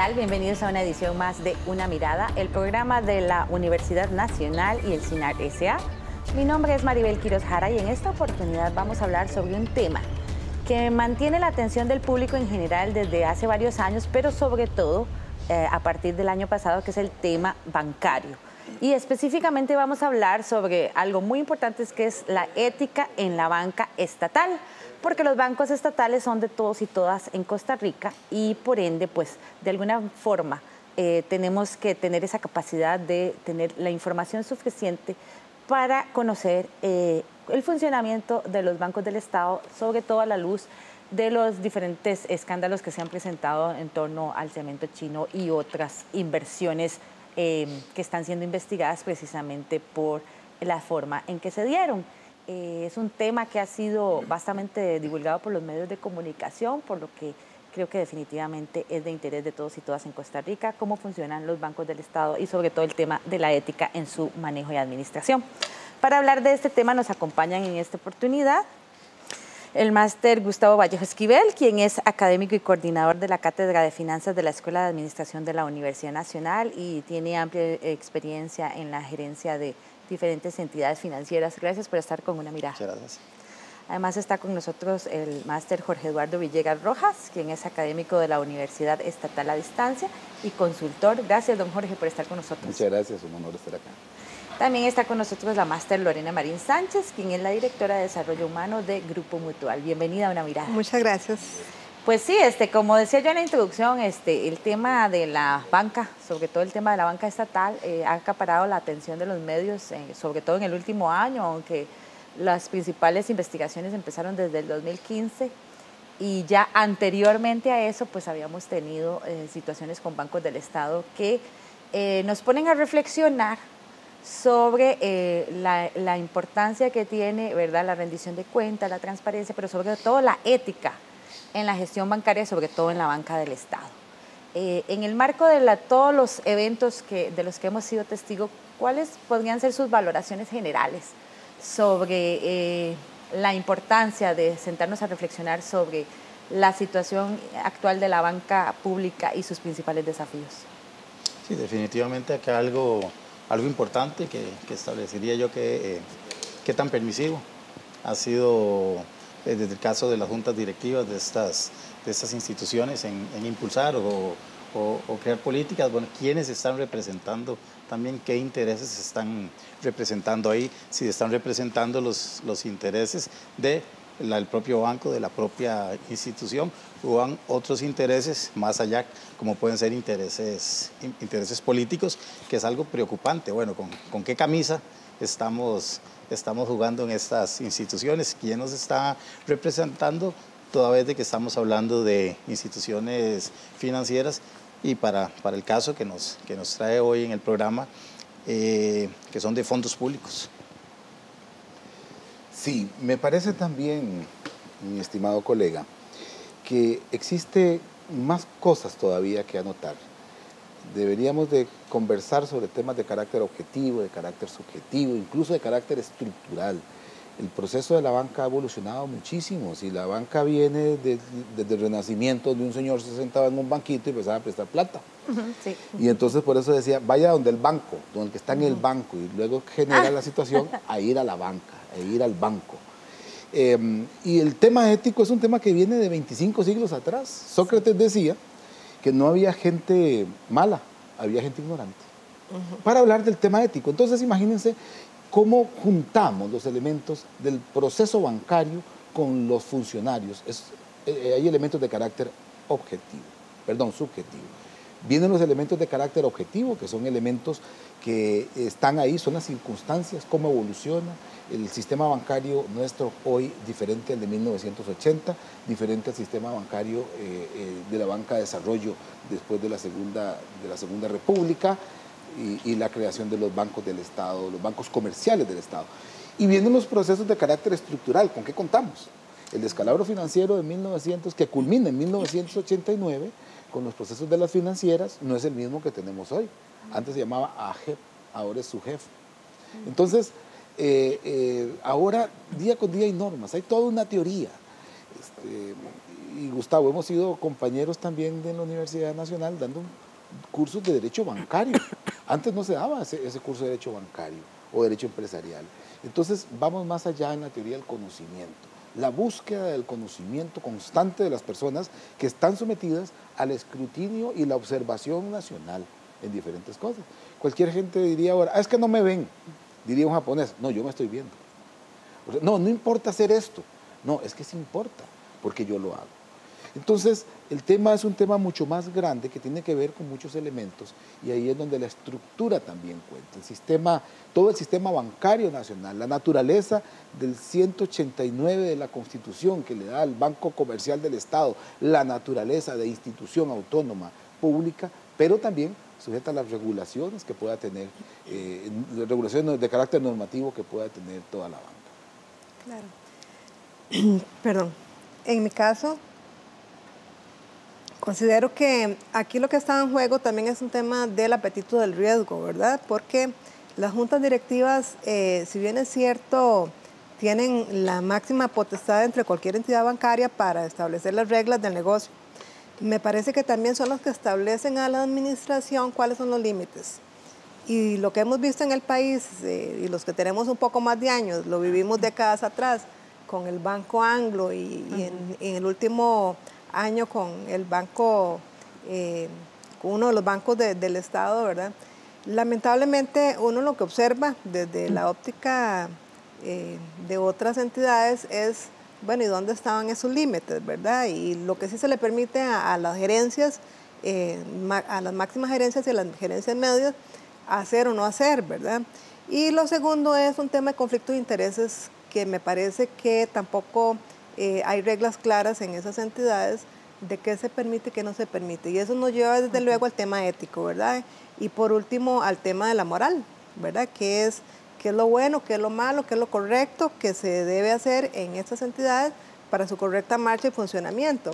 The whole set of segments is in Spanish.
tal? Bienvenidos a una edición más de Una Mirada, el programa de la Universidad Nacional y el CINAR S.A. Mi nombre es Maribel Quiroz Jara y en esta oportunidad vamos a hablar sobre un tema que mantiene la atención del público en general desde hace varios años, pero sobre todo a partir del año pasado, que es el tema bancario. Y específicamente vamos a hablar sobre algo muy importante, que es la ética en la banca estatal, porque los bancos estatales son de todos y todas en Costa Rica y por ende, pues de alguna forma tenemos que tener esa capacidad de tener la información suficiente para conocer el funcionamiento de los bancos del Estado, sobre todo a la luz de los diferentes escándalos que se han presentado en torno al cemento chino y otras inversiones que están siendo investigadas precisamente por la forma en que se dieron. Es un tema que ha sido bastante divulgado por los medios de comunicación, por lo que creo que definitivamente es de interés de todos y todas en Costa Rica, cómo funcionan los bancos del Estado y sobre todo el tema de la ética en su manejo y administración. Para hablar de este tema nos acompañan en esta oportunidad el máster Gustavo Vallejo Esquivel, quien es académico y coordinador de la Cátedra de Finanzas de la Escuela de Administración de la Universidad Nacional y tiene amplia experiencia en la gerencia de diferentes entidades financieras. Gracias por estar con Una Mirada. Muchas gracias. Además está con nosotros el máster Jorge Eduardo Villegas Rojas, quien es académico de la Universidad Estatal a Distancia y consultor. Gracias, don Jorge, por estar con nosotros. Muchas gracias, un honor estar acá. También está con nosotros la máster Lorena Marín Sánchez, quien es la directora de Desarrollo Humano de Grupo Mutual. Bienvenida a Una Mirada. Muchas gracias. Pues sí, como decía yo en la introducción, el tema de la banca, sobre todo el tema de la banca estatal, ha acaparado la atención de los medios, sobre todo en el último año, aunque las principales investigaciones empezaron desde el 2015 y ya anteriormente a eso pues habíamos tenido situaciones con bancos del Estado que nos ponen a reflexionar sobre la importancia que tiene, ¿verdad?, la rendición de cuentas, la transparencia, pero sobre todo la ética en la gestión bancaria, sobre todo en la banca del Estado. En el marco de todos los eventos de los que hemos sido testigos, ¿cuáles podrían ser sus valoraciones generales sobre la importancia de sentarnos a reflexionar sobre la situación actual de la banca pública y sus principales desafíos? Sí, definitivamente acá algo importante que establecería yo que tan permisivo ha sido desde el caso de las juntas directivas de estas instituciones en impulsar o crear políticas. Bueno, quiénes están representando también, qué intereses se están representando ahí, si están representando los intereses del propio banco, de la propia institución, o van otros intereses más allá, como pueden ser intereses políticos, que es algo preocupante. Bueno, ¿con qué camisa estamos jugando en estas instituciones? ¿Quién nos está representando? Toda vez de que estamos hablando de instituciones financieras y para el caso que nos trae hoy en el programa, que son de fondos públicos. Sí, me parece también, mi estimado colega, que existe más cosas todavía que anotar. Deberíamos de conversar sobre temas de carácter objetivo, de carácter subjetivo, incluso de carácter estructural. El proceso de la banca ha evolucionado muchísimo. Si la banca viene desde el Renacimiento, donde un señor se sentaba en un banquito y empezaba a prestar plata. Sí. Y entonces por eso decía, vaya donde el banco, donde el que está en el banco, y luego genera la situación a ir a la banca, a ir al banco. Y el tema ético es un tema que viene de 25 siglos atrás. Sócrates decía que no había gente mala, había gente ignorante. Para hablar del tema ético. Entonces imagínense cómo juntamos los elementos del proceso bancario con los funcionarios. Hay elementos de carácter subjetivo. Vienen los elementos de carácter objetivo, que son elementos que están ahí, son las circunstancias, cómo evoluciona. El sistema bancario nuestro hoy diferente al de 1980, diferente al sistema bancario de la banca de desarrollo después de la Segunda República y la creación de los bancos del Estado, los bancos comerciales del Estado. Y vienen los procesos de carácter estructural, ¿con qué contamos? El descalabro financiero de 1900, que culmina en 1989, con los procesos de las financieras, no es el mismo que tenemos hoy. Antes se llamaba AGEP, ahora es SUGEF. Entonces, ahora día con día hay normas, hay toda una teoría. y Gustavo, hemos sido compañeros también de la Universidad Nacional dando cursos de Derecho Bancario. Antes no se daba ese curso de Derecho Bancario o Derecho Empresarial. Entonces, vamos más allá en la teoría del conocimiento. La búsqueda del conocimiento constante de las personas que están sometidas al escrutinio y la observación nacional en diferentes cosas. Cualquier gente diría ahora, es que no me ven, diría un japonés, no, yo me estoy viendo. O sea, no importa hacer esto, no, es que sí importa, porque yo lo hago. Entonces, el tema es un tema mucho más grande que tiene que ver con muchos elementos y ahí es donde la estructura también cuenta. El sistema, todo el sistema bancario nacional, la naturaleza del 189 de la Constitución que le da al Banco Comercial del Estado, la naturaleza de institución autónoma pública, pero también sujeta a las regulaciones que pueda tener, regulaciones de carácter normativo que pueda tener toda la banca. Claro. Perdón. En mi caso, considero que aquí lo que está en juego también es un tema del apetito del riesgo, ¿verdad? Porque las juntas directivas, si bien es cierto, tienen la máxima potestad entre cualquier entidad bancaria para establecer las reglas del negocio. Me parece que también son los que establecen a la administración cuáles son los límites. Y lo que hemos visto en el país, y los que tenemos un poco más de años, lo vivimos décadas atrás con el Banco Anglo y en el último año con el banco, con uno de los bancos del Estado, ¿verdad? Lamentablemente uno lo que observa desde la óptica de otras entidades es, bueno, ¿y dónde estaban esos límites, verdad? Y lo que sí se le permite a las gerencias, a las máximas gerencias y a las gerencias medias, hacer o no hacer, ¿verdad? Y lo segundo es un tema de conflicto de intereses que me parece que tampoco hay reglas claras en esas entidades de qué se permite y qué no se permite. Y eso nos lleva desde luego al tema ético, ¿verdad? Y por último al tema de la moral, ¿verdad? ¿Qué es lo bueno, qué es lo malo, qué es lo correcto que se debe hacer en estas entidades para su correcta marcha y funcionamiento?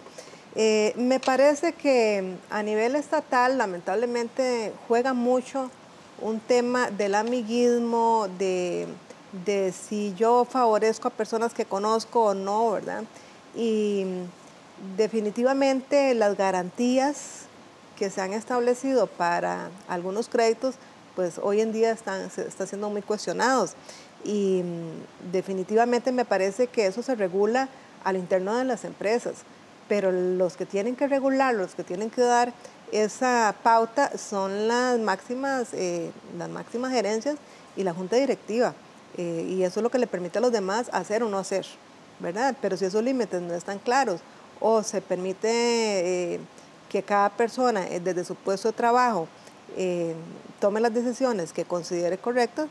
Me parece que a nivel estatal, lamentablemente, juega mucho un tema del amiguismo, de si yo favorezco a personas que conozco o no, ¿verdad? Y definitivamente las garantías que se han establecido para algunos créditos, pues hoy en día están siendo muy cuestionados. Y definitivamente me parece que eso se regula al interno de las empresas, pero los que tienen que regular, los que tienen que dar esa pauta son las máximas gerencias y la junta directiva. Y eso es lo que le permite a los demás hacer o no hacer, ¿verdad? Pero si esos límites no están claros o se permite que cada persona desde su puesto de trabajo tome las decisiones que considere correctas,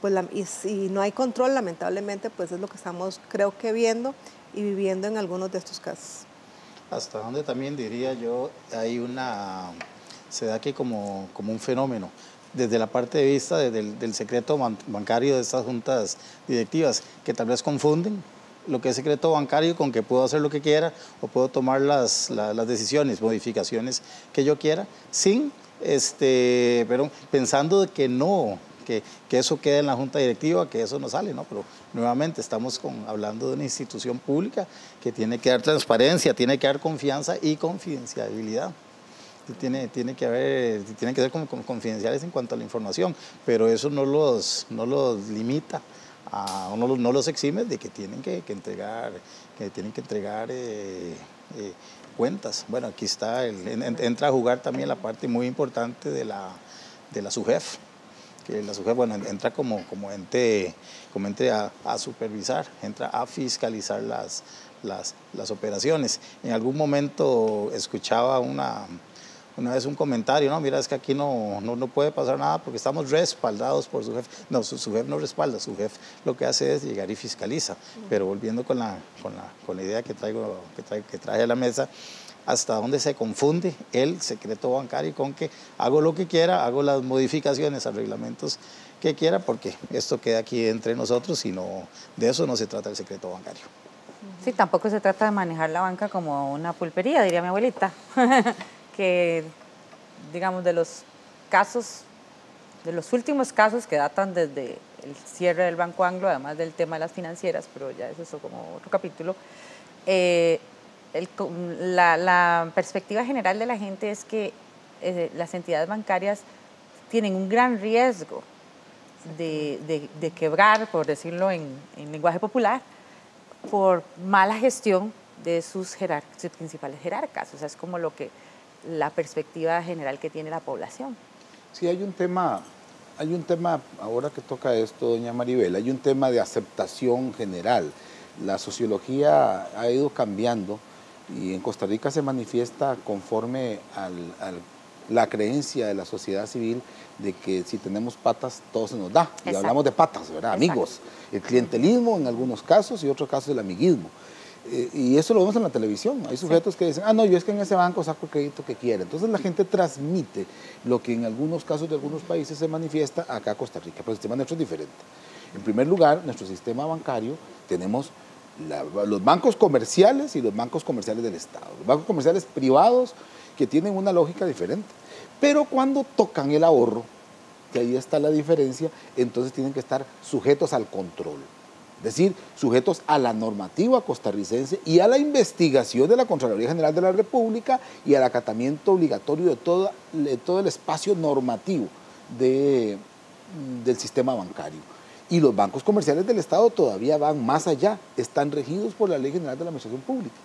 pues y si no hay control, lamentablemente, pues es lo que estamos, creo que, viendo y viviendo en algunos de estos casos. Hasta donde también diría yo, se da aquí como un fenómeno, desde la parte de vista del secreto bancario de estas juntas directivas, que tal vez confunden lo que es secreto bancario con que puedo hacer lo que quiera o puedo tomar las decisiones, modificaciones que yo quiera, pero pensando de que no, que eso queda en la junta directiva, que eso no sale, ¿no? Pero nuevamente estamos hablando de una institución pública que tiene que dar transparencia, tiene que dar confianza y confidencialidad. Tiene que ser como confidenciales en cuanto a la información, pero eso no los limita, no los exime de que tienen que entregar cuentas. Bueno, aquí está, entra a jugar también la parte muy importante de la SUGEF, que la SUGEF, bueno, entra como ente a supervisar, entra a fiscalizar las operaciones. En algún momento escuchaba una vez un comentario, no, mira, es que aquí no puede pasar nada porque estamos respaldados por SUGEF. No, SUGEF no respalda, SUGEF lo que hace es llegar y fiscaliza. Pero volviendo con la idea que trae a la mesa, hasta dónde se confunde el secreto bancario con que hago lo que quiera, hago las modificaciones a reglamentos que quiera, porque esto queda aquí entre nosotros y de eso no se trata el secreto bancario. Sí, tampoco se trata de manejar la banca como una pulpería, diría mi abuelita. Que, digamos, de los últimos casos que datan desde el cierre del Banco Anglo, además del tema de las financieras, pero ya es eso como otro capítulo, la perspectiva general de la gente es que las entidades bancarias tienen un gran riesgo de quebrar, por decirlo en lenguaje popular, por mala gestión de sus principales jerarcas. O sea, es como la perspectiva general que tiene la población. Sí, hay un tema, ahora que toca esto, doña Maribel, hay un tema de aceptación general. La sociología ha ido cambiando y en Costa Rica se manifiesta conforme a la creencia de la sociedad civil de que si tenemos patas, todo se nos da. Y Exacto. hablamos de patas, ¿verdad? Exacto. Amigos. El clientelismo en algunos casos y en otros casos el amiguismo. Y eso lo vemos en la televisión. Hay sujetos que dicen, no, yo es que en ese banco saco el crédito que quiera. Entonces la gente transmite lo que en algunos casos de algunos países se manifiesta acá a Costa Rica, pero el sistema nuestro es diferente. En primer lugar, nuestro sistema bancario, tenemos los bancos comerciales y los bancos comerciales del Estado. Los bancos comerciales privados que tienen una lógica diferente. Pero cuando tocan el ahorro, que ahí está la diferencia, entonces tienen que estar sujetos al control. Es decir, sujetos a la normativa costarricense y a la investigación de la Contraloría General de la República y al acatamiento obligatorio de todo el espacio normativo del sistema bancario. Y los bancos comerciales del Estado todavía van más allá, están regidos por la Ley General de la Administración Pública.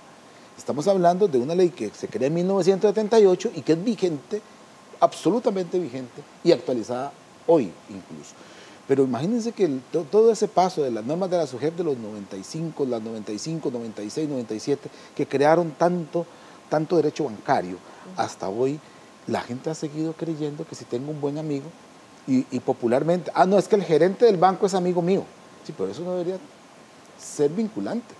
Estamos hablando de una ley que se crea en 1978 y que es vigente, absolutamente vigente y actualizada hoy incluso. Pero imagínense que todo ese paso de las normas de la SUGEP de los 95, las 95, 96, 97, que crearon tanto derecho bancario, hasta hoy la gente ha seguido creyendo que si tengo un buen amigo, y popularmente, no, es que el gerente del banco es amigo mío. Sí, pero eso no debería ser vinculante.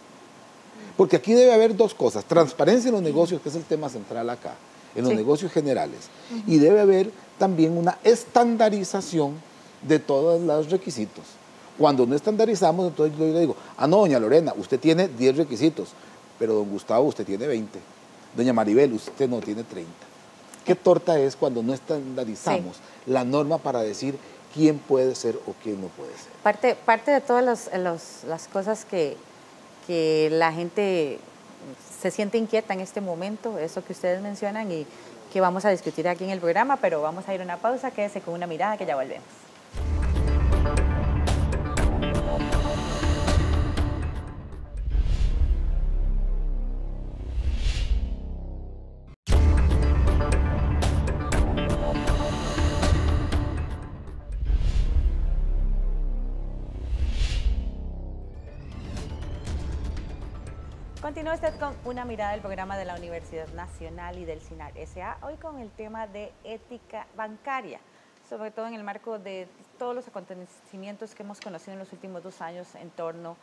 Porque aquí debe haber dos cosas, transparencia en los negocios, que es el tema central acá, en los negocios generales, y debe haber también una estandarización de todos los requisitos. Cuando no estandarizamos, entonces yo le digo, no, doña Lorena, usted tiene 10 requisitos, pero don Gustavo, usted tiene 20. Doña Maribel, usted no tiene 30. ¿Qué torta es cuando no estandarizamos la norma para decir quién puede ser o quién no puede ser? Parte de todas las cosas que la gente se siente inquieta en este momento, eso que ustedes mencionan y que vamos a discutir aquí en el programa, pero vamos a ir a una pausa, quédese con una mirada que ya volvemos. Continúa usted con una mirada del programa de la Universidad Nacional y del SINAR S.A. Hoy con el tema de ética bancaria, sobre todo en el marco de todos los acontecimientos que hemos conocido en los últimos 2 años en torno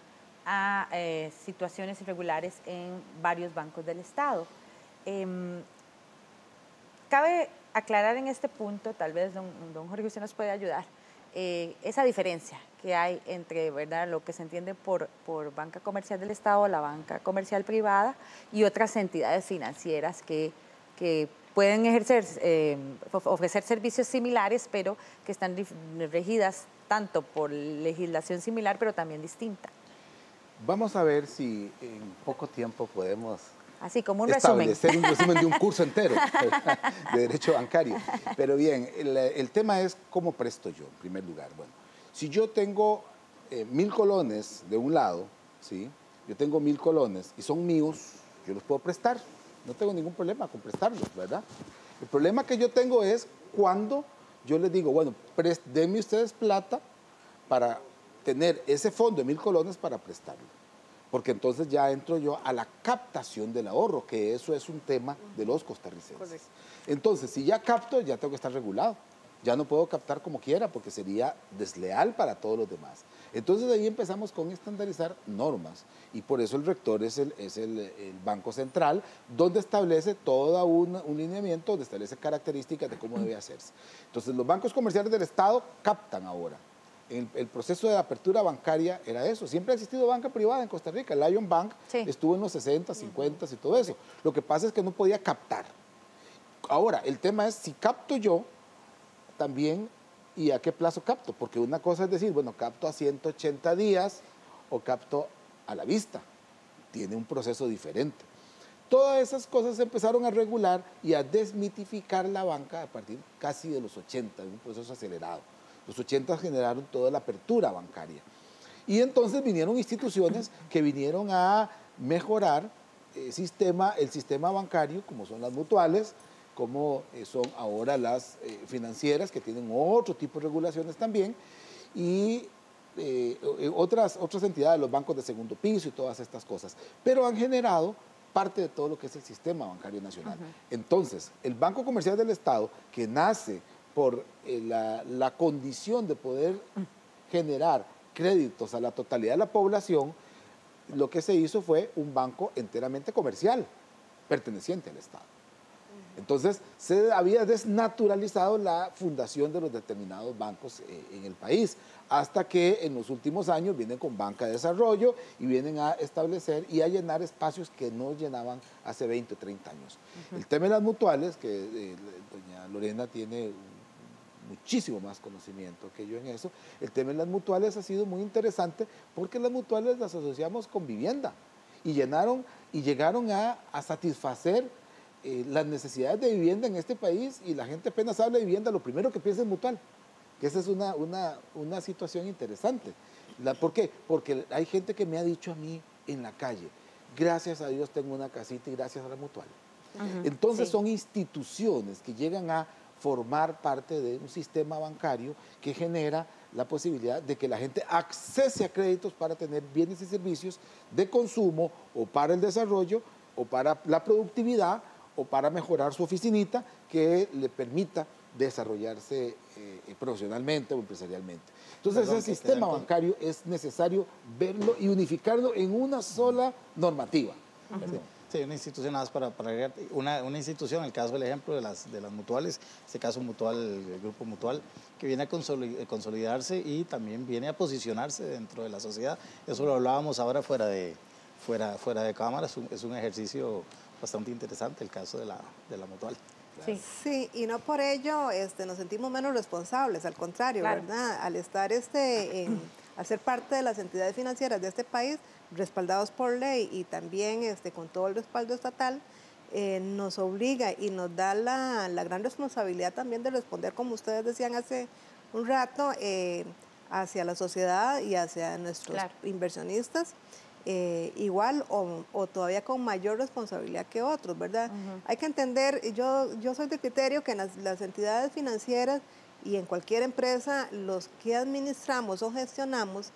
a situaciones irregulares en varios bancos del Estado. Cabe aclarar en este punto, tal vez don Jorge usted nos puede ayudar, esa diferencia que hay entre, ¿verdad?, lo que se entiende por banca comercial del Estado, la banca comercial privada y otras entidades financieras que pueden ofrecer servicios similares, pero que están regidas tanto por legislación similar, pero también distinta. Vamos a ver si en poco tiempo podemos así como un resumen. Establecer un resumen de un curso entero de derecho bancario. Pero bien, el tema es cómo presto yo, en primer lugar. Bueno, si yo tengo 1000 colones de un lado, ¿sí? Yo tengo 1000 colones y son míos, yo los puedo prestar. No tengo ningún problema con prestarlos, ¿verdad? El problema que yo tengo es cuando yo les digo, bueno, denme ustedes plata para tener ese fondo de 1000 colones para prestarlo. Porque entonces ya entro yo a la captación del ahorro, que eso es un tema de los costarricenses. Correcto. Entonces, si ya capto, ya tengo que estar regulado. Ya no puedo captar como quiera, porque sería desleal para todos los demás. Entonces, ahí empezamos con estandarizar normas. Y por eso el rector es el Banco Central, donde establece todo un lineamiento, donde establece características de cómo debe hacerse. Entonces, los bancos comerciales del Estado captan ahora. El proceso de apertura bancaria era eso. Siempre ha existido banca privada en Costa Rica. El Lion Bank estuvo en los 60, 50 y todo eso. Lo que pasa es que no podía captar. Ahora, el tema es si capto yo también y a qué plazo capto. Porque una cosa es decir, bueno, capto a 180 días o capto a la vista. Tiene un proceso diferente. Todas esas cosas se empezaron a regular y a desmitificar la banca a partir casi de los 80, un proceso acelerado. Los 80 generaron toda la apertura bancaria. Y entonces vinieron instituciones que vinieron a mejorar el sistema bancario, como son las mutuales, como son ahora las financieras, que tienen otro tipo de regulaciones también, y otras entidades, los bancos de segundo piso y todas estas cosas. Pero han generado parte de todo lo que es el sistema bancario nacional. Entonces, el Banco Comercial del Estado, que nace por la condición de poder generar créditos a la totalidad de la población, lo que se hizo fue un banco enteramente comercial, perteneciente al Estado. Entonces, se había desnaturalizado la fundación de los determinados bancos en el país, hasta que en los últimos años vienen con banca de desarrollo y vienen a establecer y a llenar espacios que no llenaban hace 20 o 30 años. El tema de las mutuales, que doña Lorena tiene muchísimo más conocimiento que yo en eso, el tema de las mutuales ha sido muy interesante porque las mutuales las asociamos con vivienda y llegaron a satisfacer las necesidades de vivienda en este país, y la gente apenas habla de vivienda, lo primero que piensa es mutual, que esa es una situación interesante. ¿Por qué? Porque hay gente que me ha dicho a mí en la calle, gracias a Dios tengo una casita y gracias a la mutual. Entonces son instituciones que llegan a formar parte de un sistema bancario que genera la posibilidad de que la gente accese a créditos para tener bienes y servicios de consumo, o para el desarrollo, o para la productividad, o para mejorar su oficinita, que le permita desarrollarse profesionalmente o empresarialmente. Entonces, ese sistema bancario es necesario verlo y unificarlo en una sola normativa. Sí, una institución, nada más para agregar, una institución, el caso del ejemplo de las mutuales, este caso mutual, el grupo mutual, que viene a consolidarse y también viene a posicionarse dentro de la sociedad. Eso lo hablábamos ahora fuera de cámara, es un ejercicio bastante interesante el caso de la mutual. Sí, y no por ello nos sentimos menos responsables, al contrario, ¿verdad? Al estar al ser parte de las entidades financieras de este país, respaldados por ley y también con todo el respaldo estatal, nos obliga y nos da la gran responsabilidad también de responder, como ustedes decían hace un rato, hacia la sociedad y hacia nuestros inversionistas, igual o todavía con mayor responsabilidad que otros, ¿verdad? Hay que entender, yo soy de criterio que en las entidades financieras y en cualquier empresa, los que administramos o gestionamos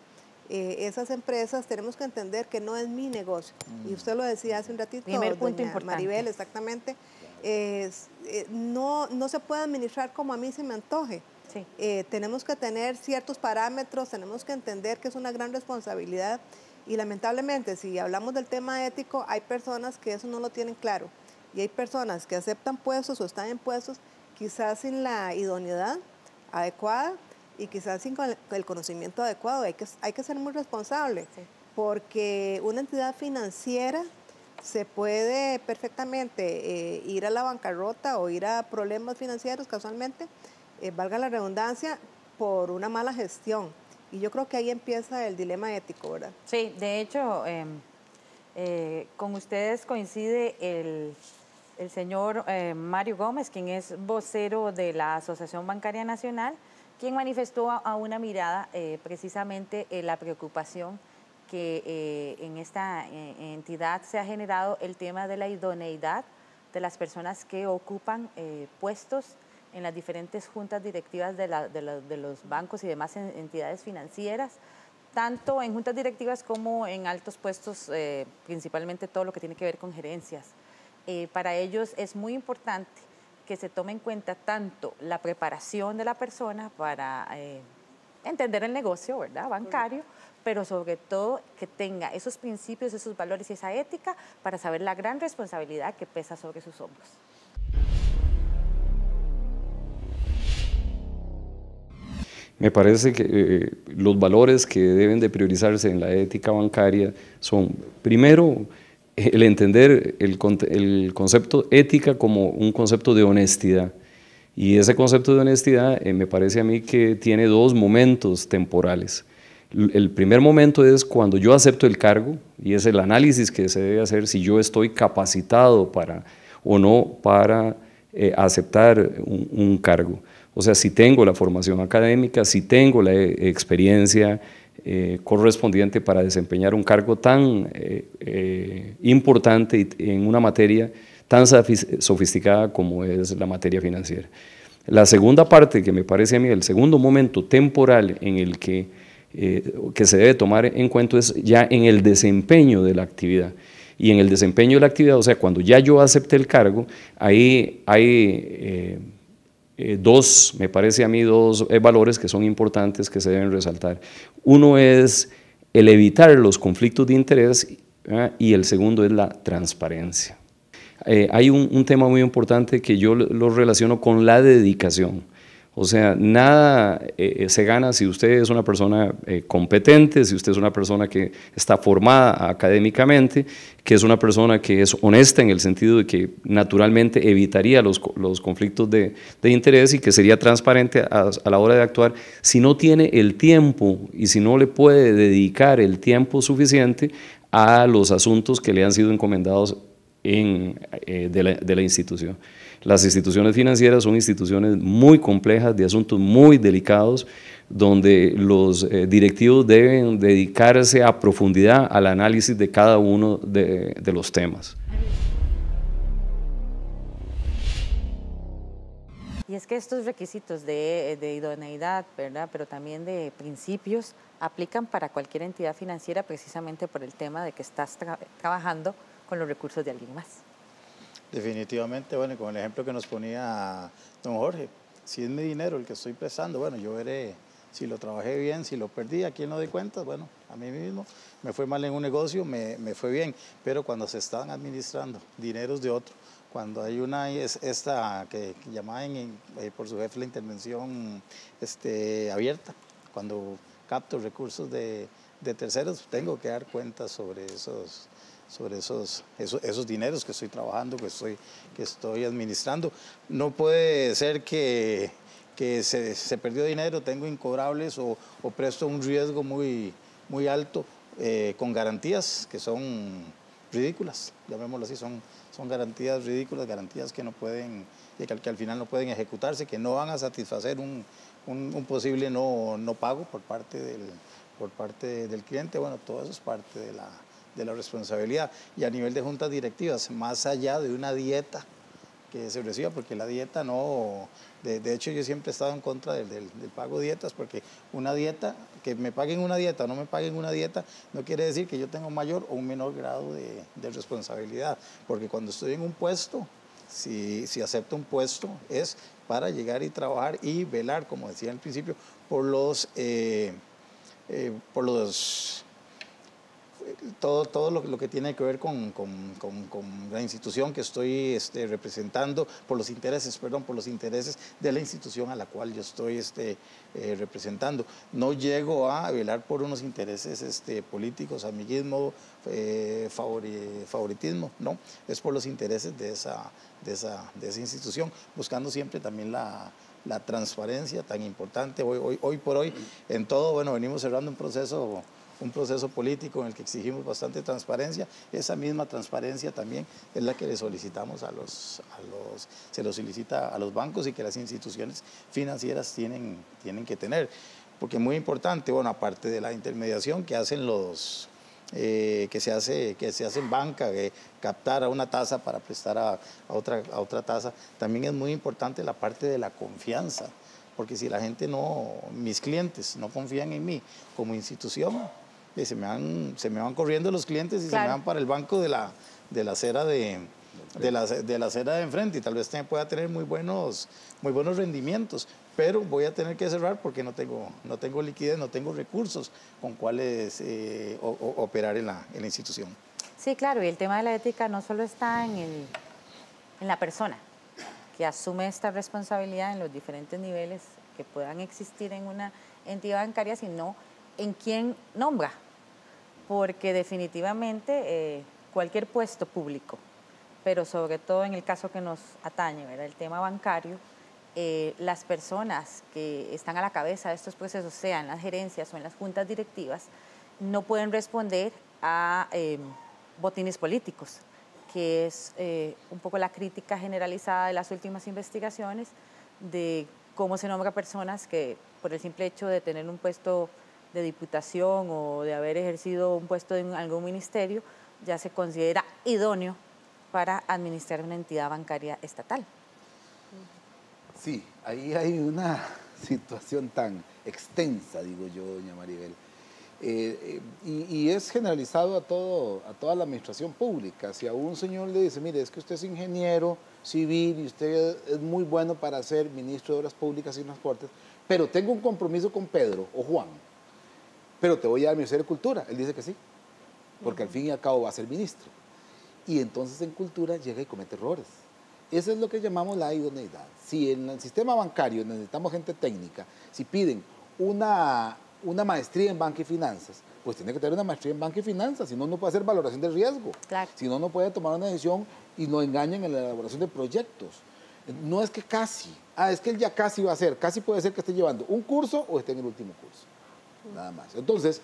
esas empresas, tenemos que entender que no es mi negocio. Y usted lo decía hace un ratito, primer punto importante. Maribel, exactamente. No se puede administrar como a mí se me antoje. Sí. Tenemos que tener ciertos parámetros, tenemos que entender que es una gran responsabilidad. Y lamentablemente, si hablamos del tema ético, hay personas que eso no lo tienen claro. Y hay personas que aceptan puestos o están en puestos quizás sin la idoneidad adecuada y quizás sin el conocimiento adecuado. Hay que ser muy responsable, porque una entidad financiera se puede perfectamente ir a la bancarrota o ir a problemas financieros casualmente, valga la redundancia, por una mala gestión. Y yo creo que ahí empieza el dilema ético, ¿verdad? Sí, de hecho, con ustedes coincide el señor Mario Gómez, quien es vocero de la Asociación Bancaria Nacional, quien manifestó a una mirada precisamente la preocupación que en esta entidad se ha generado el tema de la idoneidad de las personas que ocupan puestos en las diferentes juntas directivas de los bancos y demás entidades financieras, tanto en juntas directivas como en altos puestos, principalmente todo lo que tiene que ver con gerencias. Para ellos es muy importante que se tome en cuenta tanto la preparación de la persona para entender el negocio, ¿verdad?, bancario, pero sobre todo que tenga esos principios, esos valores y esa ética para saber la gran responsabilidad que pesa sobre sus hombros. Me parece que los valores que deben de priorizarse en la ética bancaria son, primero, el entender el concepto ética como un concepto de honestidad. Y ese concepto de honestidad me parece a mí que tiene dos momentos temporales. El primer momento es cuando yo acepto el cargo y es el análisis que se debe hacer si yo estoy capacitado para o no para aceptar un cargo. O sea, si tengo la formación académica, si tengo la experiencia correspondiente para desempeñar un cargo tan importante en una materia tan sofisticada como es la materia financiera. La segunda parte que me parece a mí, el segundo momento temporal en el que se debe tomar en cuenta es ya en el desempeño de la actividad. Y en el desempeño de la actividad, o sea, cuando ya yo acepté el cargo, ahí hay me parece a mí, dos valores que son importantes que se deben resaltar. Uno es el evitar los conflictos de interés y el segundo es la transparencia. Hay un tema muy importante que yo lo relaciono con la dedicación. O sea, nada se gana si usted es una persona competente, si usted es una persona que está formada académicamente, que es una persona que es honesta en el sentido de que naturalmente evitaría los conflictos de interés y que sería transparente a la hora de actuar. Si no tiene el tiempo y si no le puede dedicar el tiempo suficiente a los asuntos que le han sido encomendados de la institución. Las instituciones financieras son instituciones muy complejas, de asuntos muy delicados, donde los directivos deben dedicarse a profundidad al análisis de cada uno de los temas. Y es que estos requisitos de idoneidad, ¿verdad?, pero también de principios, aplican para cualquier entidad financiera precisamente por el tema de que estás trabajando con los recursos de alguien más. Definitivamente, bueno, con el ejemplo que nos ponía don Jorge, si es mi dinero el que estoy prestando, bueno, yo veré si lo trabajé bien, si lo perdí, ¿a quién no doy cuentas? Bueno, a mí mismo, me fue mal en un negocio, me fue bien, pero cuando se están administrando dineros de otro, cuando hay esta que llamaban por su jefe la intervención abierta, cuando capto recursos de terceros, tengo que dar cuentas sobre esos dineros que estoy trabajando, que estoy administrando. No puede ser que se perdió dinero, tengo incobrables o presto un riesgo muy alto con garantías que son ridículas, llamémoslo así, son garantías ridículas, garantías que que al final no pueden ejecutarse, que no van a satisfacer un posible no pago por parte del cliente. Bueno, todo eso es parte de la responsabilidad. Y a nivel de juntas directivas, más allá de una dieta que se reciba, porque la dieta no, de hecho yo siempre he estado en contra del pago de dietas, porque una dieta, que me paguen una dieta o no me paguen una dieta, no quiere decir que yo tenga un mayor o un menor grado de responsabilidad, porque cuando estoy en un puesto, si acepto un puesto, es para llegar y trabajar y velar, como decía al principio, por todo lo que tiene que ver con la institución que estoy representando, por los intereses de la institución a la cual yo estoy representando. No llego a velar por unos intereses políticos, amiguismo, favoritismo, no, es por los intereses de esa institución, buscando siempre también la transparencia tan importante. Hoy por hoy, en todo, bueno, venimos cerrando un proceso político en el que exigimos bastante transparencia. Esa misma transparencia también es la que le solicitamos se lo solicita a los bancos y que las instituciones financieras tienen que tener. Porque es muy importante, bueno, aparte de la intermediación que hacen que se hace en banca, captar a una tasa para prestar a otra tasa, también es muy importante la parte de la confianza. Porque si la gente mis clientes no confían en mí como institución, se me van corriendo los clientes y claro, se me van para el banco de la acera de enfrente, y tal vez pueda tener muy buenos rendimientos, pero voy a tener que cerrar porque no tengo liquidez, no tengo recursos con cuales operar en la institución. Sí, claro, y el tema de la ética no solo está en la persona que asume esta responsabilidad en los diferentes niveles que puedan existir en una entidad bancaria, sino en quién nombra, porque definitivamente cualquier puesto público, pero sobre todo en el caso que nos atañe, ¿verdad?, el tema bancario, las personas que están a la cabeza de estos procesos, sea en las gerencias o en las juntas directivas, no pueden responder a botines políticos, que es un poco la crítica generalizada de las últimas investigaciones de cómo se nombra personas que por el simple hecho de tener un puesto de diputación o de haber ejercido un puesto en algún ministerio, ya se considera idóneo para administrar una entidad bancaria estatal. Sí, ahí hay una situación tan extensa, digo yo, doña Maribel, y es generalizado a toda la administración pública. Si a un señor le dice, mire, es que usted es ingeniero civil y usted es muy bueno para ser ministro de Obras Públicas y Transportes, pero tengo un compromiso con Pedro o Juan, pero te voy a dar Ministerio de Cultura. Él dice que sí, porque al fin y al cabo va a ser ministro. Y entonces en Cultura llega y comete errores. Eso es lo que llamamos la idoneidad. Si en el sistema bancario necesitamos gente técnica, si piden una maestría en banca y finanzas, pues tiene que tener una maestría en banca y finanzas, si no, no puede hacer valoración de riesgo. Claro. Si no, no puede tomar una decisión y lo engañan en la elaboración de proyectos. No es que casi, es que él ya casi va a hacer, casi puede ser que esté llevando un curso o esté en el último curso, nada más. Entonces,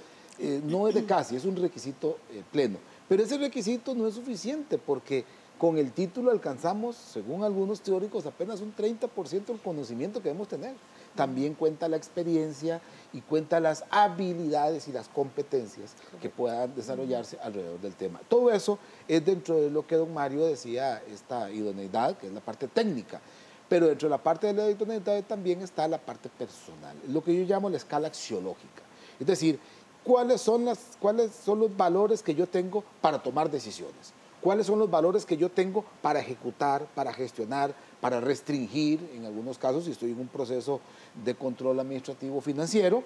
no es de casi, es un requisito pleno. Pero ese requisito no es suficiente porque con el título alcanzamos, según algunos teóricos, apenas un 30% del conocimiento que debemos tener. También cuenta la experiencia y cuenta las habilidades y las competencias que puedan desarrollarse alrededor del tema. Todo eso es dentro de lo que don Mario decía, esta idoneidad, que es la parte técnica. Pero dentro de la parte de la idoneidad también está la parte personal, lo que yo llamo la escala axiológica. Es decir, ¿cuáles son los valores que yo tengo para tomar decisiones? ¿Cuáles son los valores que yo tengo para ejecutar, para gestionar, para restringir, en algunos casos, si estoy en un proceso de control administrativo financiero?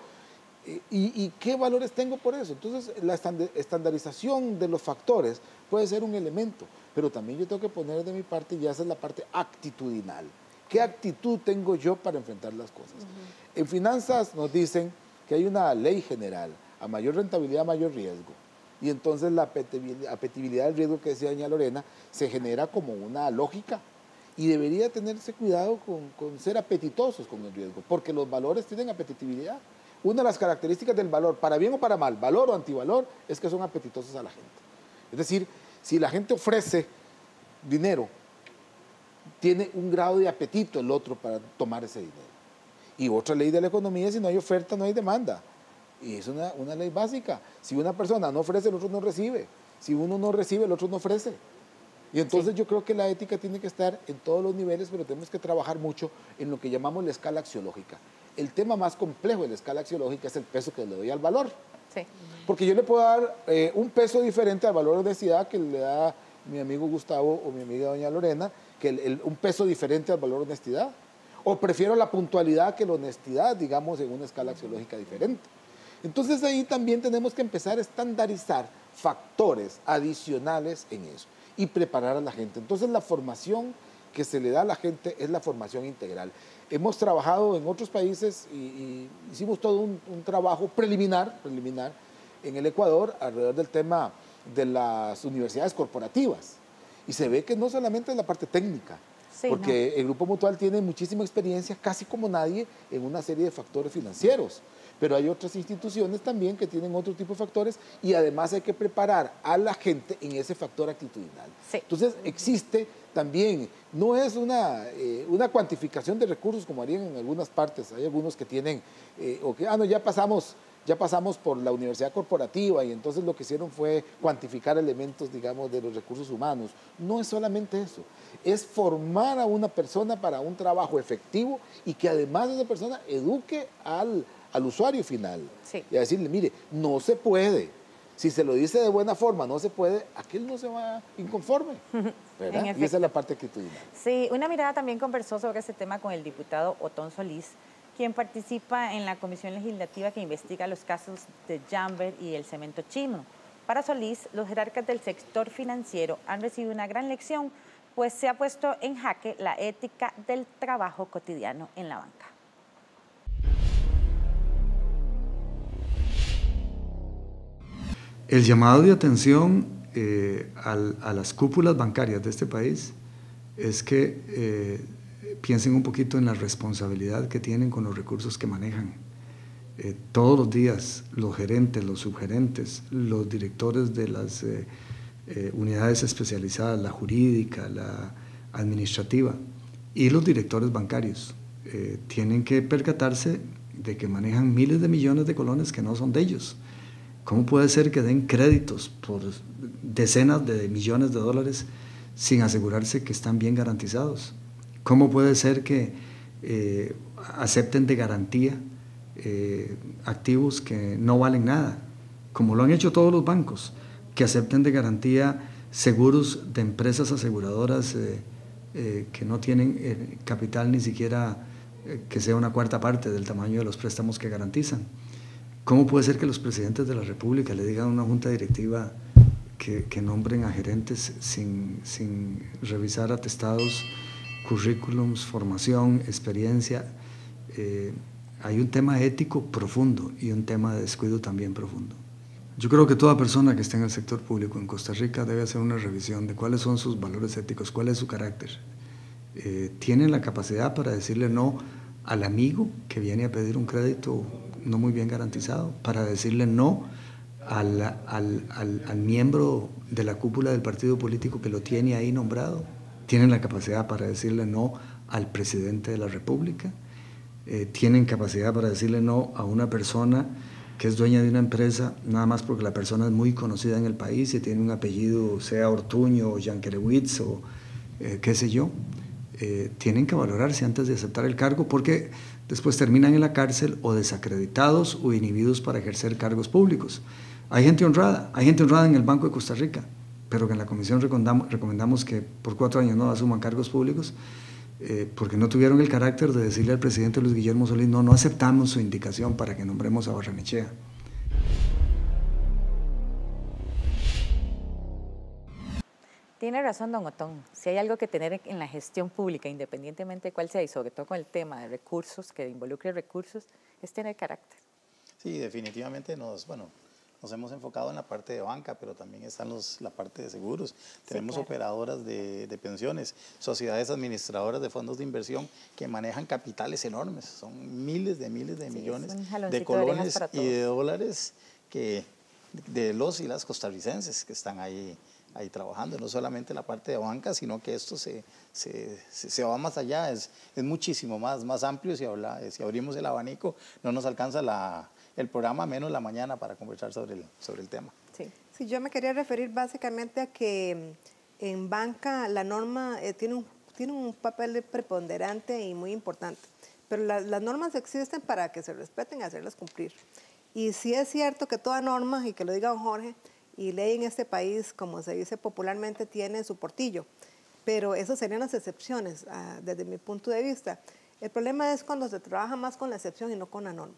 ¿Y qué valores tengo por eso? Entonces, la estandarización de los factores puede ser un elemento, pero también yo tengo que poner de mi parte, y esa es la parte actitudinal. ¿Qué actitud tengo yo para enfrentar las cosas? En finanzas nos dicen que hay una ley general, a mayor rentabilidad, mayor riesgo. Y entonces la apetibilidad del riesgo que decía doña Lorena se genera como una lógica y debería tenerse cuidado con ser apetitosos con el riesgo, porque los valores tienen apetitividad. Una de las características del valor, para bien o para mal, valor o antivalor, es que son apetitosos a la gente. Es decir, si la gente ofrece dinero, tiene un grado de apetito el otro para tomar ese dinero. Y otra ley de la economía es si no hay oferta, no hay demanda. Y es una ley básica. Si una persona no ofrece, el otro no recibe. Si uno no recibe, el otro no ofrece. Y entonces yo creo que la ética tiene que estar en todos los niveles, pero tenemos que trabajar mucho en lo que llamamos la escala axiológica. El tema más complejo de la escala axiológica es el peso que le doy al valor. Sí. Porque yo le puedo dar un peso diferente al valor de honestidad que le da mi amigo Gustavo o mi amiga doña Lorena, que un peso diferente al valor de honestidad. O prefiero la puntualidad que la honestidad, digamos, en una escala axiológica diferente. Entonces ahí también tenemos que empezar a estandarizar factores adicionales en eso y preparar a la gente. Entonces la formación que se le da a la gente es la formación integral. Hemos trabajado en otros países y hicimos todo un trabajo preliminar en el Ecuador alrededor del tema de las universidades corporativas. Y se ve que no solamente es la parte técnica, sí, porque el Grupo Mutual tiene muchísima experiencia, casi como nadie, en una serie de factores financieros. Pero hay otras instituciones también que tienen otro tipo de factores y además hay que preparar a la gente en ese factor actitudinal. Sí. Entonces existe también, no es una cuantificación de recursos como harían en algunas partes, hay algunos que tienen, ya pasamos por la universidad corporativa y entonces lo que hicieron fue cuantificar elementos, digamos, de los recursos humanos. No es solamente eso, es formar a una persona para un trabajo efectivo y que además esa persona eduque al usuario final. Sí. Y a decirle, mire, no se puede. Si se lo dice de buena forma, no se puede, aquel no se va inconforme. ¿Verdad? Y esa es la parte actitudinal. Sí, Una Mirada también conversó sobre este tema con el diputado Otón Solís, quien participa en la comisión legislativa que investiga los casos de Jamber y el cemento chino. Para Solís, los jerarcas del sector financiero han recibido una gran lección, pues se ha puesto en jaque la ética del trabajo cotidiano en la banca. El llamado de atención a las cúpulas bancarias de este país es que piensen un poquito en la responsabilidad que tienen con los recursos que manejan. Todos los días los gerentes, los subgerentes, los directores de las unidades especializadas, la jurídica, la administrativa y los directores bancarios tienen que percatarse de que manejan miles de millones de colones que no son de ellos. ¿Cómo puede ser que den créditos por decenas de millones de dólares sin asegurarse que están bien garantizados? ¿Cómo puede ser que acepten de garantía activos que no valen nada, como lo han hecho todos los bancos, que acepten de garantía seguros de empresas aseguradoras que no tienen capital ni siquiera que sea una cuarta parte del tamaño de los préstamos que garantizan? ¿Cómo puede ser que los presidentes de la República le digan a una junta directiva que nombren a gerentes sin revisar atestados, currículums, formación, experiencia? Hay un tema ético profundo y un tema de descuido también profundo. Yo creo que toda persona que esté en el sector público en Costa Rica debe hacer una revisión de cuáles son sus valores éticos, cuál es su carácter. ¿Tienen la capacidad para decirle no al amigo que viene a pedir un crédito no muy bien garantizado? Para decirle no al miembro de la cúpula del partido político que lo tiene ahí nombrado. ¿Tienen la capacidad para decirle no al presidente de la República? ¿Tienen capacidad para decirle no a una persona que es dueña de una empresa nada más porque la persona es muy conocida en el país y tiene un apellido, sea Ortuño o Yankelewicz o qué sé yo? Tienen que valorarse antes de aceptar el cargo, porque después terminan en la cárcel o desacreditados o inhibidos para ejercer cargos públicos. Hay gente honrada en el Banco de Costa Rica, pero que en la comisión recomendamos que por 4 años no asuman cargos públicos, porque no tuvieron el carácter de decirle al presidente Luis Guillermo Solís, no aceptamos su indicación para que nombremos a Barrenechea. Tiene razón, don Otón. Si hay algo que tener en la gestión pública, independientemente de cuál sea, y sobre todo con el tema de recursos, que involucre recursos, es tener carácter. Sí, definitivamente nos hemos enfocado en la parte de banca, pero también está la parte de seguros. Tenemos operadoras de pensiones, sociedades administradoras de fondos de inversión que manejan capitales enormes. Son miles de millones de colones y de dólares de los y las costarricenses que están ahí trabajando. No solamente la parte de banca, sino que esto se va más allá, es muchísimo más amplio. Si abrimos el abanico, no nos alcanza el programa, menos la mañana, para conversar sobre el tema. Sí, yo me quería referir básicamente a que en banca la norma tiene un papel preponderante y muy importante, pero las normas existen para que se respeten y hacerlas cumplir. Y sí es cierto que toda norma, y que lo diga don Jorge, y ley en este país, como se dice popularmente, tiene su portillo, pero esas serían las excepciones desde mi punto de vista. El problema es cuando se trabaja más con la excepción y no con la norma.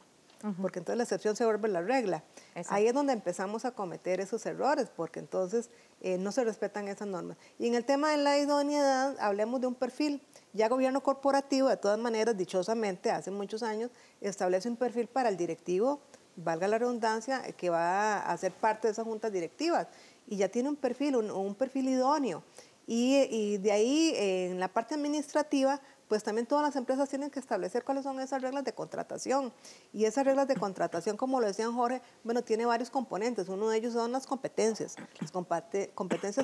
Porque entonces la excepción se vuelve la regla. Exacto. Ahí es donde empezamos a cometer esos errores, porque entonces no se respetan esas normas. Y en el tema de la idoneidad, hablemos de un perfil. Ya gobierno corporativo, de todas maneras, dichosamente, hace muchos años, establece un perfil para el directivo, valga la redundancia, que va a ser parte de esas juntas directivas. Y ya tiene un perfil, un perfil idóneo. Y de ahí, en la parte administrativa, pues también todas las empresas tienen que establecer cuáles son esas reglas de contratación. Y esas reglas de contratación, como lo decía Jorge, bueno, tiene varios componentes. Uno de ellos son las competencias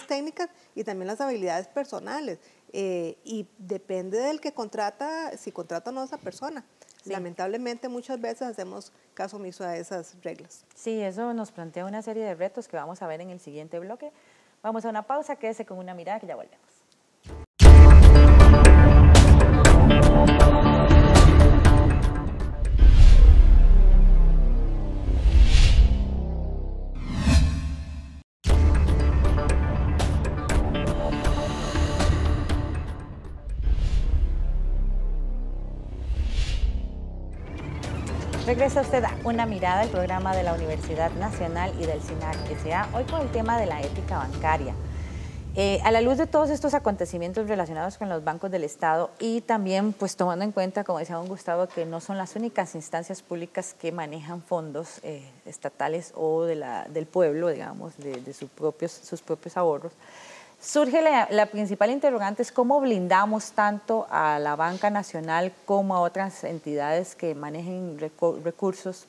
técnicas y también las habilidades personales. Y depende del que contrata, si contrata o no a esa persona. Sí. Lamentablemente muchas veces hacemos caso omiso a esas reglas. Sí, eso nos plantea una serie de retos que vamos a ver en el siguiente bloque. Vamos a una pausa, quédese con Una Mirada, que ya volvemos. Regresa usted a Una Mirada, el programa de la Universidad Nacional y del SINAC S.A., hoy con el tema de la ética bancaria. A la luz de todos estos acontecimientos relacionados con los bancos del Estado y también pues tomando en cuenta, como decía don Gustavo, que no son las únicas instancias públicas que manejan fondos estatales o del pueblo, digamos, de sus propios ahorros, surge la principal interrogante es cómo blindamos tanto a la banca nacional como a otras entidades que manejen recursos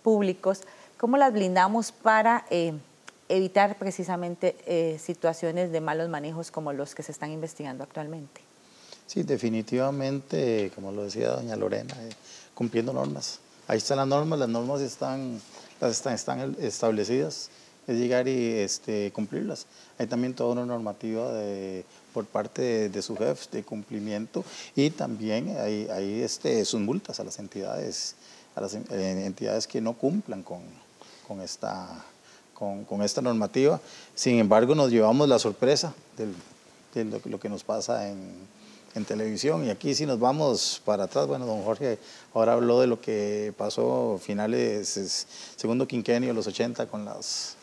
públicos, cómo las blindamos para evitar precisamente situaciones de malos manejos como los que se están investigando actualmente. Sí, definitivamente, como lo decía doña Lorena, cumpliendo normas. Ahí están las normas están establecidas, es llegar y cumplirlas. Hay también toda una normativa por parte de su jefe de cumplimiento y también hay sus multas a las entidades que no cumplan con esta normativa. Sin embargo, nos llevamos la sorpresa de lo que nos pasa en televisión. Y aquí si nos vamos para atrás, bueno, don Jorge ahora habló de lo que pasó finales, segundo quinquenio de los 80 con las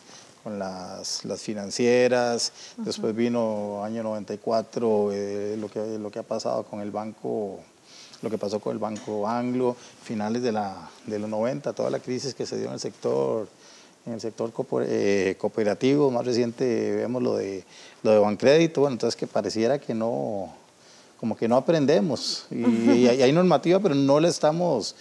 financieras, después vino año 94, lo que ha pasado con el banco, lo que pasó con el Banco Anglo, finales de los 90, toda la crisis que se dio en el sector cooperativo, más reciente vemos lo de Bancrédito, bueno, entonces que pareciera que como que no aprendemos y hay normativa, pero no la estamos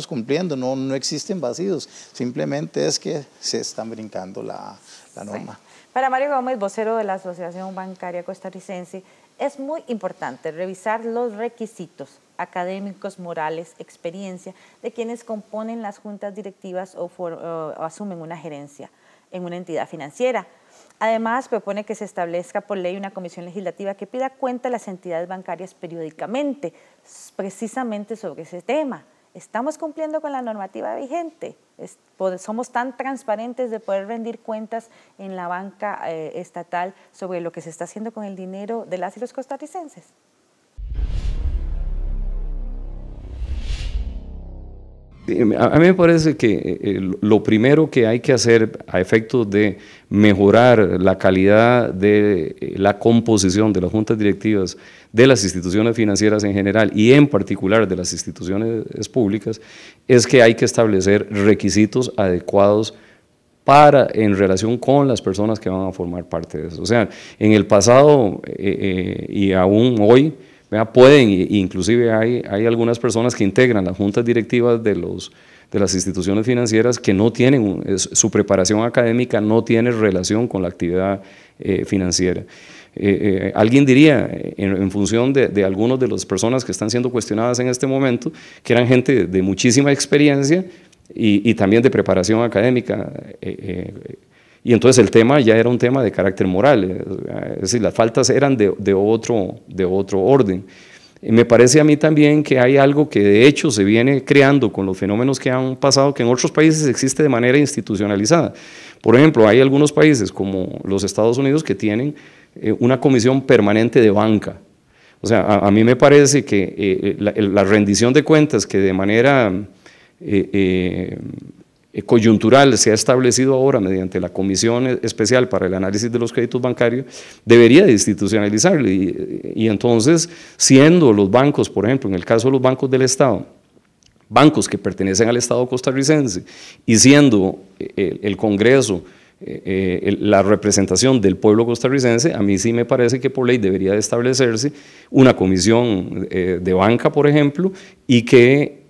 cumpliendo, no existen vacíos, simplemente es que se están brincando la norma. Sí. Para Mario Gómez, vocero de la Asociación Bancaria Costarricense, es muy importante revisar los requisitos académicos, morales, experiencia de quienes componen las juntas directivas o asumen una gerencia en una entidad financiera. Además, propone que se establezca por ley una comisión legislativa que pida cuenta a las entidades bancarias periódicamente, precisamente sobre ese tema. ¿Estamos cumpliendo con la normativa vigente? ¿Somos tan transparentes de poder rendir cuentas en la banca estatal sobre lo que se está haciendo con el dinero de las y los costarricenses? A mí me parece que lo primero que hay que hacer a efectos de mejorar la calidad de la composición de las juntas directivas de las instituciones financieras en general y en particular de las instituciones públicas es que hay que establecer requisitos adecuados en relación con las personas que van a formar parte de eso. O sea, en el pasado y aún hoy, pueden, inclusive hay algunas personas que integran las juntas directivas de las instituciones financieras que no tienen, su preparación académica no tiene relación con la actividad financiera. Alguien diría, en función de algunas de las personas que están siendo cuestionadas en este momento, que eran gente de muchísima experiencia y también de preparación académica, y entonces el tema ya era un tema de carácter moral, es decir, las faltas eran de otro orden. Me parece a mí también que hay algo que de hecho se viene creando con los fenómenos que han pasado, que en otros países existe de manera institucionalizada. Por ejemplo, hay algunos países como los Estados Unidos que tienen una comisión permanente de banca. O sea, a mí me parece que la rendición de cuentas que de manera coyuntural se ha establecido ahora mediante la Comisión Especial para el Análisis de los Créditos Bancarios, debería de institucionalizarlo y entonces, siendo los bancos, por ejemplo, en el caso de los bancos del Estado, bancos que pertenecen al Estado costarricense y siendo el Congreso la representación del pueblo costarricense, a mí sí me parece que por ley debería de establecerse una comisión de banca, por ejemplo, y que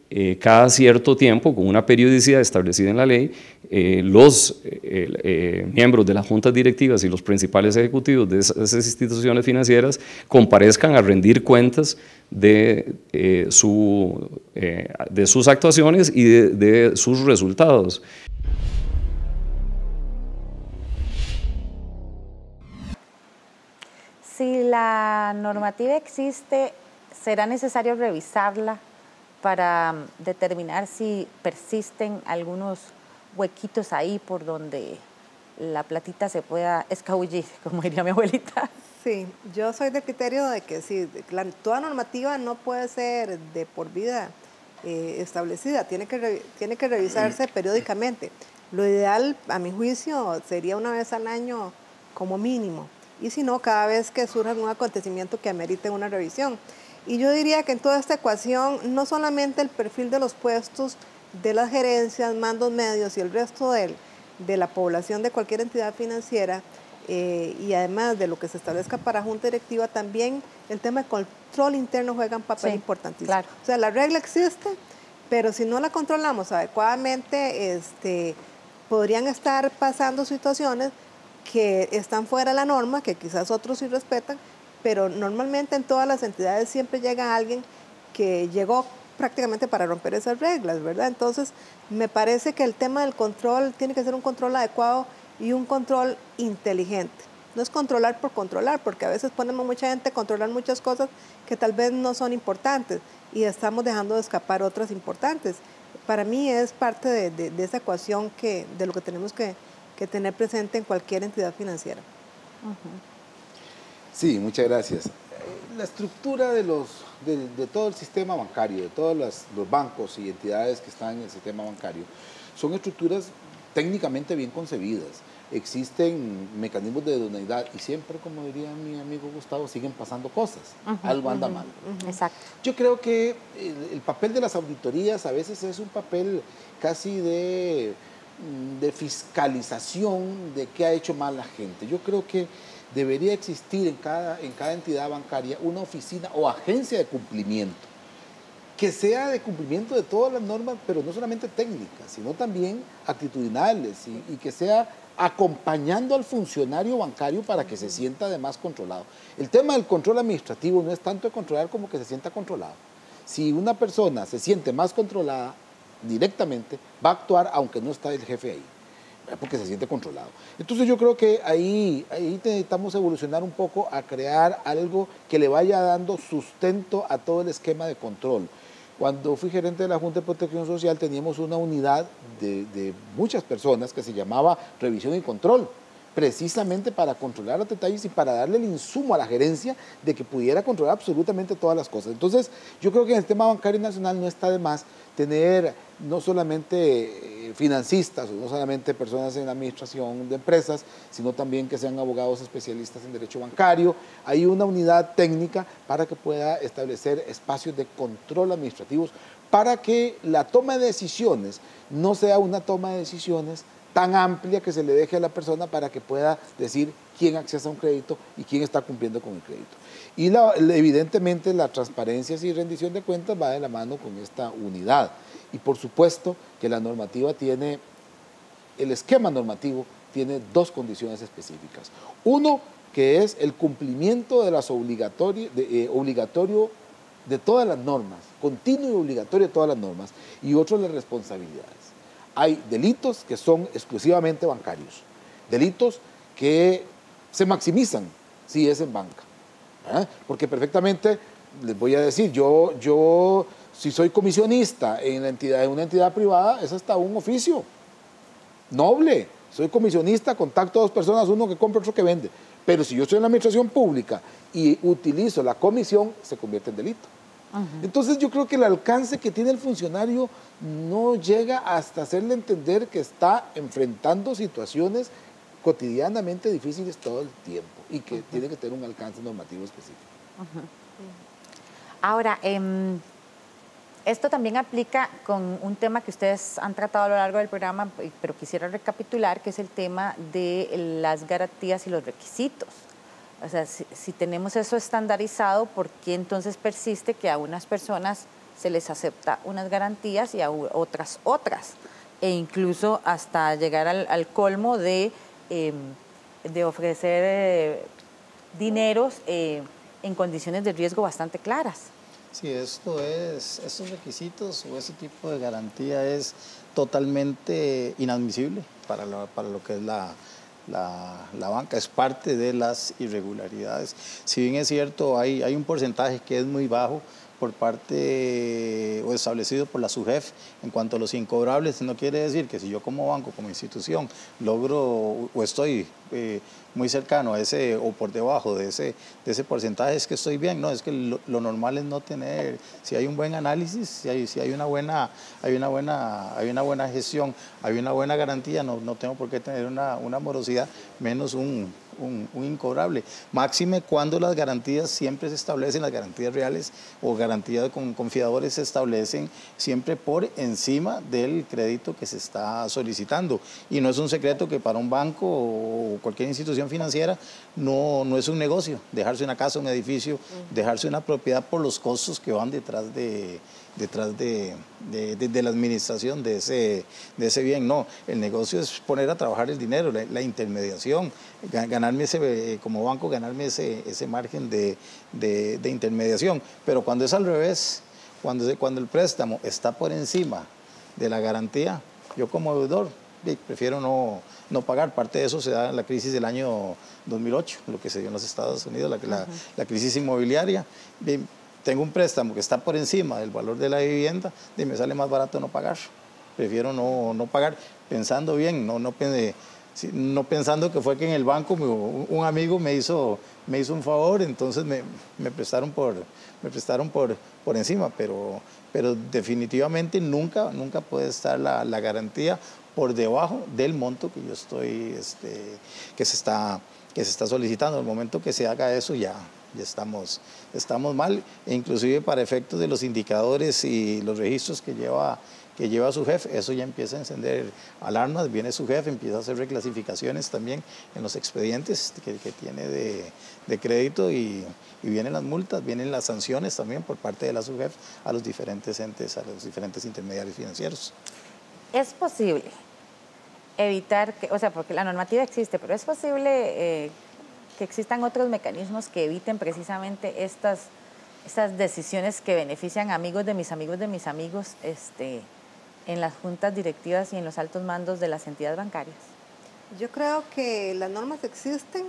cada cierto tiempo, con una periodicidad establecida en la ley, los miembros de las juntas directivas y los principales ejecutivos de esas instituciones financieras comparezcan a rendir cuentas de sus actuaciones y de sus resultados. Si la normativa existe, ¿será necesario revisarla para determinar si persisten algunos huequitos ahí por donde la platita se pueda escabullir, como diría mi abuelita? Sí, yo soy del criterio de que sí, toda normativa no puede ser de por vida establecida, tiene que revisarse periódicamente. Lo ideal, a mi juicio, sería una vez al año como mínimo. y si no, cada vez que surja algún acontecimiento que amerite una revisión. Y yo diría que en toda esta ecuación, no solamente el perfil de los puestos de las gerencias, mandos medios y el resto de la población de cualquier entidad financiera, y además de lo que se establezca para junta directiva, también el tema de control interno juega un papel importantísimo. Claro. O sea, la regla existe, pero si no la controlamos adecuadamente, podrían estar pasando situaciones que están fuera de la norma, que quizás otros sí respetan, pero normalmente en todas las entidades siempre llega alguien que llegó prácticamente para romper esas reglas, ¿verdad? Entonces, me parece que el tema del control tiene que ser un control adecuado y un control inteligente. No es controlar por controlar, porque a veces ponemos mucha gente a controlar muchas cosas que tal vez no son importantes y estamos dejando de escapar otras importantes. Para mí es parte de esa ecuación de lo que tenemos que tener presente en cualquier entidad financiera. Sí, muchas gracias. La estructura de todo el sistema bancario, de todos los bancos y entidades que están en el sistema bancario, son estructuras técnicamente bien concebidas. Existen mecanismos de idoneidad y siempre, como diría mi amigo Gustavo, siguen pasando cosas. Algo anda mal. Exacto. Yo creo que el papel de las auditorías a veces es un papel casi de fiscalización de qué ha hecho mal la gente. Yo creo que debería existir en cada entidad bancaria una oficina o agencia de cumplimiento, que sea de cumplimiento de todas las normas, pero no solamente técnicas, sino también actitudinales y que sea acompañando al funcionario bancario para que se sienta además controlado. El tema del control administrativo no es tanto de controlar como que se sienta controlado. Si una persona se siente más controlada directamente, va a actuar aunque no está el jefe ahí, porque se siente controlado. Entonces yo creo que ahí necesitamos evolucionar un poco a crear algo que le vaya dando sustento a todo el esquema de control. Cuando fui gerente de la Junta de Protección Social teníamos una unidad de muchas personas que se llamaba Revisión y Control, precisamente para controlar los detalles y para darle el insumo a la gerencia de que pudiera controlar absolutamente todas las cosas. Entonces, yo creo que en el sistema bancario nacional no está de más tener no solamente financistas o no solamente personas en la administración de empresas, sino también que sean abogados especialistas en derecho bancario. Hay una unidad técnica para que pueda establecer espacios de control administrativos para que la toma de decisiones no sea una toma de decisiones tan amplia que se le deje a la persona para que pueda decir quién accesa a un crédito y quién está cumpliendo con el crédito. Y evidentemente la transparencia y rendición de cuentas va de la mano con esta unidad. Y por supuesto que la normativa tiene, el esquema normativo tiene dos condiciones específicas. Uno, que es el cumplimiento de las obligatorio de todas las normas, continuo y obligatorio de todas las normas, y otro, las responsabilidades. Hay delitos que son exclusivamente bancarios, delitos que se maximizan si es en banca, porque perfectamente, les voy a decir, yo si soy comisionista en una entidad privada, es hasta un oficio noble. Soy comisionista, contacto a dos personas, uno que compra, otro que vende. Pero si yo estoy en la administración pública y utilizo la comisión, se convierte en delito. Entonces yo creo que el alcance que tiene el funcionario no llega hasta hacerle entender que está enfrentando situaciones cotidianamente difíciles todo el tiempo y que tiene que tener un alcance normativo específico. Ahora, esto también aplica con un tema que ustedes han tratado a lo largo del programa, pero quisiera recapitular, que es el tema de las garantías y los requisitos. O sea, si tenemos eso estandarizado, ¿por qué entonces persiste que a unas personas se les acepta unas garantías y a otras otras? E incluso hasta llegar al colmo de ofrecer dineros en condiciones de riesgo bastante claras. Sí, estos requisitos o ese tipo de garantía es totalmente inadmisible para lo que es la banca, es parte de las irregularidades. Si bien es cierto, hay un porcentaje que es muy bajo por parte o establecido por la SUGEF en cuanto a los incobrables, no quiere decir que si yo como banco, como institución, logro o estoy muy cercano a ese o por debajo de ese porcentaje es que estoy bien. No, es que lo normal es no tener, si hay un buen análisis, si hay una buena gestión, hay una buena garantía, no tengo por qué tener una morosidad, menos un un incobrable. Máxime cuando las garantías siempre se establecen, las garantías reales o garantías con confiadores se establecen siempre por encima del crédito que se está solicitando. Y no es un secreto que para un banco o cualquier institución financiera no es un negocio dejarse una casa, un edificio, dejarse una propiedad por los costos que van detrás de la administración de ese bien. No, el negocio es poner a trabajar el dinero, la intermediación, ganarme como banco, ganarme ese margen de intermediación. Pero cuando es al revés, cuando el préstamo está por encima de la garantía, yo como deudor prefiero no pagar. Parte de eso se da en la crisis del año 2008, lo que se dio en los Estados Unidos, la crisis inmobiliaria. Tengo un préstamo que está por encima del valor de la vivienda y me sale más barato no pagar. Prefiero no pagar, pensando bien, no pensando que fue que en el banco un amigo me hizo un favor, entonces me prestaron por encima, pero definitivamente nunca puede estar la garantía por debajo del monto que yo estoy, que se está solicitando. El momento que se haga eso ya estamos mal, e inclusive para efectos de los indicadores y los registros que lleva su jefe, eso ya empieza a encender alarmas. Viene su jefe, empieza a hacer reclasificaciones también en los expedientes que tiene de crédito y vienen las multas, vienen las sanciones también por parte de la subjefe a los diferentes entes, a los diferentes intermediarios financieros. ¿Es posible evitar que, o sea, porque la normativa existe, pero es posible que existan otros mecanismos que eviten precisamente estas decisiones que benefician a amigos de mis amigos en las juntas directivas y en los altos mandos de las entidades bancarias? Yo creo que las normas existen.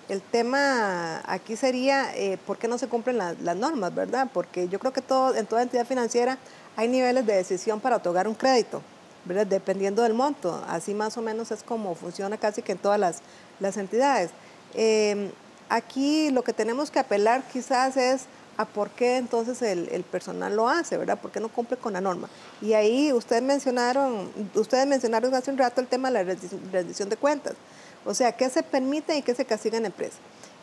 El tema aquí sería por qué no se cumplen las normas, ¿verdad? Porque yo creo que en toda entidad financiera hay niveles de decisión para otorgar un crédito, ¿verdad? Dependiendo del monto. Así más o menos es como funciona casi que en todas las entidades. Aquí lo que tenemos que apelar quizás es a por qué entonces el personal lo hace, ¿verdad? ¿Por qué no cumple con la norma? Y ahí ustedes mencionaron hace un rato el tema de la rendición de cuentas. O sea, qué se permite y qué se castiga en la empresa.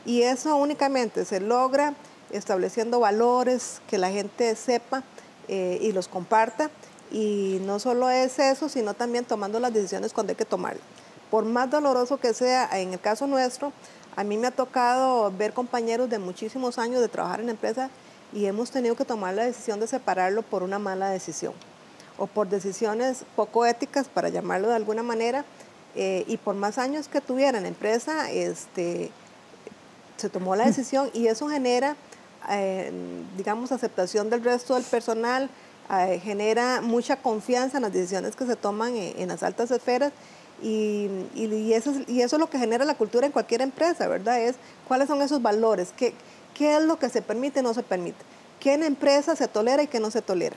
Y eso únicamente se logra estableciendo valores que la gente sepa y los comparta. Y no solo es eso, sino también tomando las decisiones cuando hay que tomarlas. Por más doloroso que sea, en el caso nuestro, a mí me ha tocado ver compañeros de muchísimos años de trabajar en la empresa y hemos tenido que tomar la decisión de separarlo por una mala decisión o por decisiones poco éticas, para llamarlo de alguna manera, y por más años que tuviera en la empresa, se tomó la decisión y eso genera, digamos, aceptación del resto del personal, genera mucha confianza en las decisiones que se toman en las altas esferas. Y eso es lo que genera la cultura en cualquier empresa, ¿verdad? ¿Cuáles son esos valores? ¿Qué es lo que se permite y no se permite? ¿Qué en la empresa se tolera y qué no se tolera?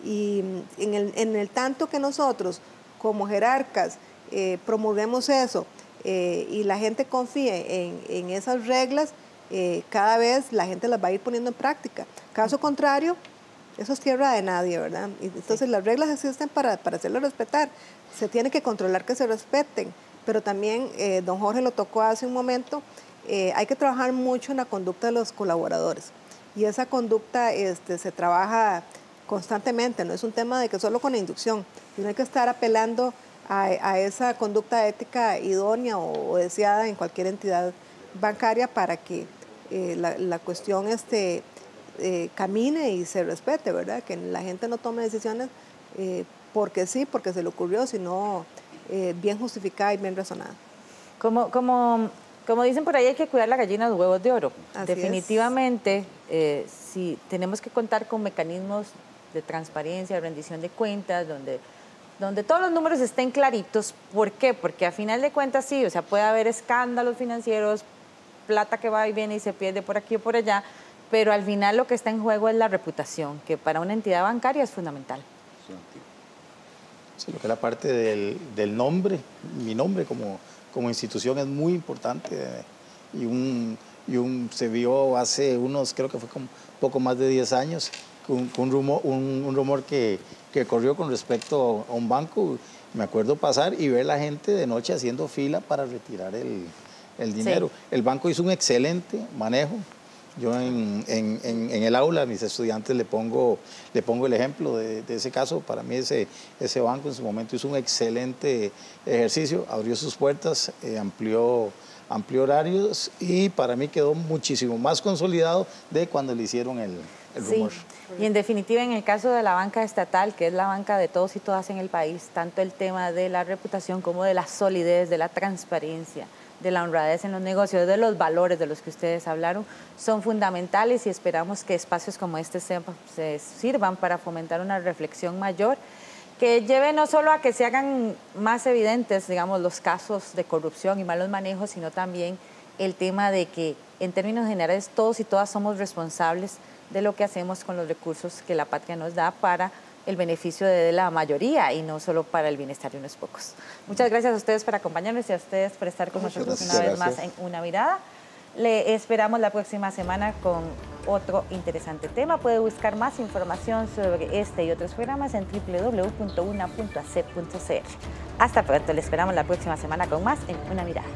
Y en el tanto que nosotros, como jerarcas, promulguemos eso y la gente confíe en esas reglas, cada vez la gente las va a ir poniendo en práctica. Caso contrario, eso es tierra de nadie, ¿verdad? Y entonces las reglas existen para hacerlo respetar. Se tiene que controlar que se respeten, pero también, don Jorge lo tocó hace un momento, hay que trabajar mucho en la conducta de los colaboradores. Y esa conducta se trabaja constantemente, no es un tema de que solo con la inducción, sino hay que estar apelando a esa conducta ética idónea o deseada en cualquier entidad bancaria para que la cuestión camine y se respete, ¿verdad? Que la gente no tome decisiones porque sí, porque se le ocurrió, sino bien justificada y bien razonada. Como dicen por ahí, hay que cuidar la gallina de los huevos de oro. Así definitivamente, si tenemos que contar con mecanismos de transparencia, de rendición de cuentas, donde todos los números estén claritos. ¿Por qué? Porque a final de cuentas sí, o sea, puede haber escándalos financieros, plata que va y viene y se pierde por aquí o por allá, pero al final lo que está en juego es la reputación, que para una entidad bancaria es fundamental. Sí, lo que es la parte del nombre, mi nombre como institución es muy importante se vio hace creo que fue como poco más de 10 años, un rumor que corrió con respecto a un banco. Me acuerdo pasar y ver la gente de noche haciendo fila para retirar el dinero. Sí. El banco hizo un excelente manejo. Yo en el aula a mis estudiantes le pongo el ejemplo de ese caso. Para mí ese banco en su momento hizo un excelente ejercicio, abrió sus puertas, amplió horarios y para mí quedó muchísimo más consolidado de cuando le hicieron el rumor. Sí. Y en definitiva, en el caso de la banca estatal, que es la banca de todos y todas en el país, tanto el tema de la reputación como de la solidez, de la transparencia, de la honradez en los negocios, de los valores de los que ustedes hablaron, son fundamentales y esperamos que espacios como este se sirvan para fomentar una reflexión mayor que lleve no solo a que se hagan más evidentes, digamos, los casos de corrupción y malos manejos, sino también el tema de que en términos generales todos y todas somos responsables de lo que hacemos con los recursos que la patria nos da para el beneficio de la mayoría y no solo para el bienestar de unos pocos. Muchas gracias a ustedes por acompañarnos y a ustedes por estar con nosotros una vez más en Una Mirada. Le esperamos la próxima semana con otro interesante tema. Puede buscar más información sobre este y otros programas en www.una.ac.cr. Hasta pronto, le esperamos la próxima semana con más en Una Mirada.